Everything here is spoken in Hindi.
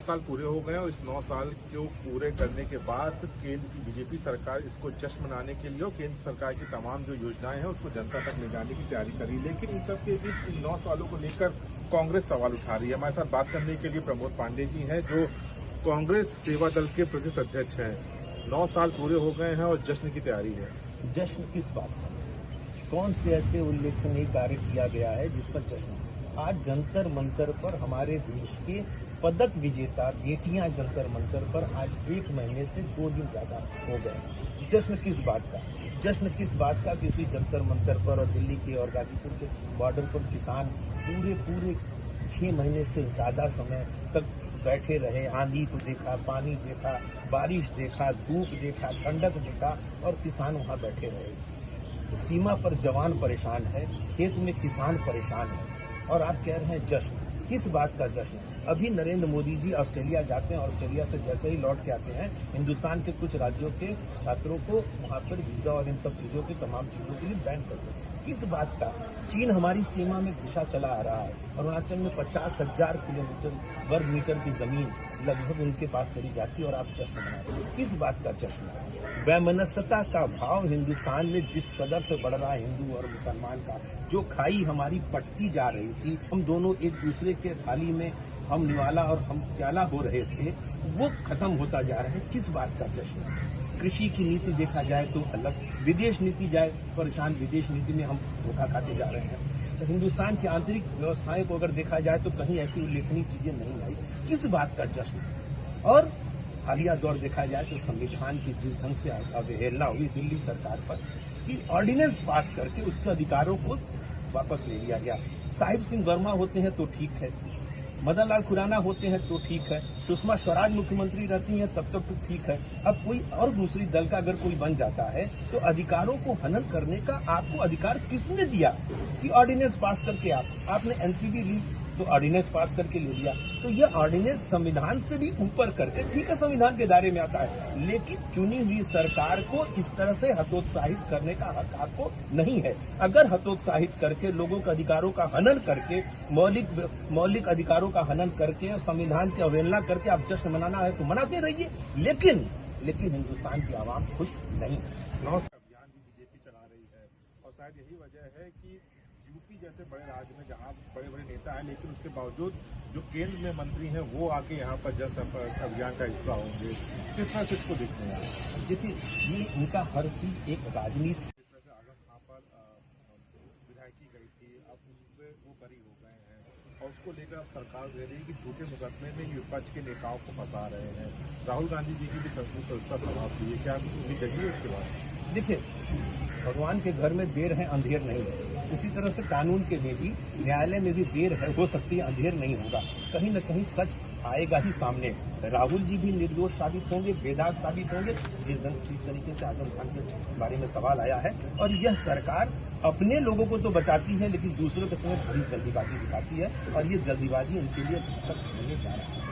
साल पूरे हो गए और इस 9 साल को पूरे करने के बाद केंद्र की बीजेपी सरकार इसको जश्न मनाने के लिए और केंद्र सरकार की तमाम जो योजनाएं हैं उसको जनता तक ले जाने की तैयारी करी। लेकिन इन सब के बीच इन 9 सालों को लेकर कांग्रेस सवाल उठा रही है। हमारे साथ बात करने के लिए प्रमोद पांडे जी हैं, जो कांग्रेस सेवा दल के प्रदेश अध्यक्ष हैं। 9 साल पूरे हो गए हैं और जश्न की तैयारी है। जश्न किस बात का? कौन से ऐसे उल्लेखनीय कार्य किया गया है जिस पर जश्न? आज जंतर मंतर पर हमारे देश के पदक विजेता बेटियां जंतर मंतर पर आज 1 महीने से 2 दिन ज्यादा हो गए। जश्न किस बात का? जश्न किस बात का? किसी जंतर मंतर पर और दिल्ली के और गाजीपुर के बॉर्डर पर किसान पूरे 6 महीने से ज्यादा समय तक बैठे रहे। आंधी को देखा, पानी देखा, बारिश देखा, धूप देखा, ठंडक देखा और किसान वहां बैठे रहे। सीमा पर जवान परेशान है, खेत में किसान परेशान है और आप कह रहे हैं जश्न। किस बात का जश्न? अभी नरेंद्र मोदी जी ऑस्ट्रेलिया जाते हैं, ऑस्ट्रेलिया से जैसे ही लौट के आते हैं हिंदुस्तान के कुछ राज्यों के छात्रों को वहां पर वीजा और इन सब चीजों की तमाम चीजों के लिए बैन कर दो। किस बात का? चीन हमारी सीमा में घुसा चला आ रहा है। अरुणाचल में 50,000 किलोमीटर वर्ग मीटर की जमीन लगभग उनके पास चली जाती है और आप जश्न मना रहे हैं। किस बात का जश्न? वैमनस्यता का भाव हिंदुस्तान में जिस कदर से बढ़ रहा है, हिंदू और मुसलमान का, जो खाई हमारी पटती जा रही थी, हम दोनों एक दूसरे के थाली में हम निवाला और हम प्याला हो रहे थे, वो खत्म होता जा रहा है। किस बात का जश्न? कृषि की नीति देखा जाए तो अलग, विदेश नीति जाए परेशान, विदेश नीति में हम धोखा खाते जा रहे हैं। तो हिंदुस्तान की आंतरिक व्यवस्थाएं को अगर देखा जाए तो कहीं ऐसी उल्लेखनीय चीजें नहीं आई। किस बात का जश्न? और हालिया दौर देखा जाए तो संविधान की जिस ढंग से अवहेलना हुई दिल्ली सरकार पर कि ऑर्डिनेंस पास करके उसके अधिकारों को वापस ले लिया गया। साहिब सिंह वर्मा होते हैं तो ठीक है, मदन लाल खुराना होते हैं तो ठीक है, सुषमा स्वराज मुख्यमंत्री रहती हैं तब तक तो ठीक है। अब कोई और दूसरी दल का अगर कोई बन जाता है तो अधिकारों को हनन करने का आपको अधिकार किसने दिया कि ऑर्डिनेंस पास करके आपने एनसीबी ली तो ऑर्डिनेंस पास करके ले लिया। तो यह ऑर्डिनेंस संविधान से भी ऊपर करके, ठीक है संविधान के दायरे में आता है, लेकिन चुनी हुई सरकार को इस तरह से हतोत्साहित करने का हक आपको नहीं है। अगर हतोत्साहित करके लोगों के अधिकारों का हनन करके, मौलिक अधिकारों का हनन करके, संविधान की अवहेलना करके आप जश्न मनाना है तो मनाते रहिए, लेकिन हिंदुस्तान की आवाम खुश नहीं है। 9 साल अभियान भी बीजेपी चला रही है और शायद यही वजह है कि यूपी जैसे बड़े राज्य में जहां बड़े बड़े नेता हैं, लेकिन उसके बावजूद जो केंद्र में मंत्री हैं वो आके यहाँ पर जन अभियान का हिस्सा होंगे। किस तरह से इसको देखते हैं? देखिए, ये इनका हर चीज एक राजनीति जिस तरह से आजम खां पर विधायकी गई थी, अब उसपे वो बरी हो गए हैं और उसको लेकर अब सरकार दे रही है कि झूठे मुकदमे में विपक्ष के नेताओं को फंसा रहे हैं। राहुल गांधी जी की भी संसद समाप्त हुई है, क्या कुछ उम्मीद जगी है उसके बाद? देखिए, भगवान के घर में देर है अंधेर नहीं है। उसी तरह से कानून के में भी, न्यायालय में भी देर है, हो सकती है अंधेर नहीं होगा, कहीं न कहीं सच आएगा ही सामने। राहुल जी भी निर्दोष साबित होंगे, बेदाग साबित होंगे, जिस तरीके से आजम खान के बारे में सवाल आया है। और यह सरकार अपने लोगों को तो बचाती है लेकिन दूसरों के समय बड़ी जल्दीबाजी दिखाती है और ये जल्दीबाजी उनके लिए तक होने जा रहा है।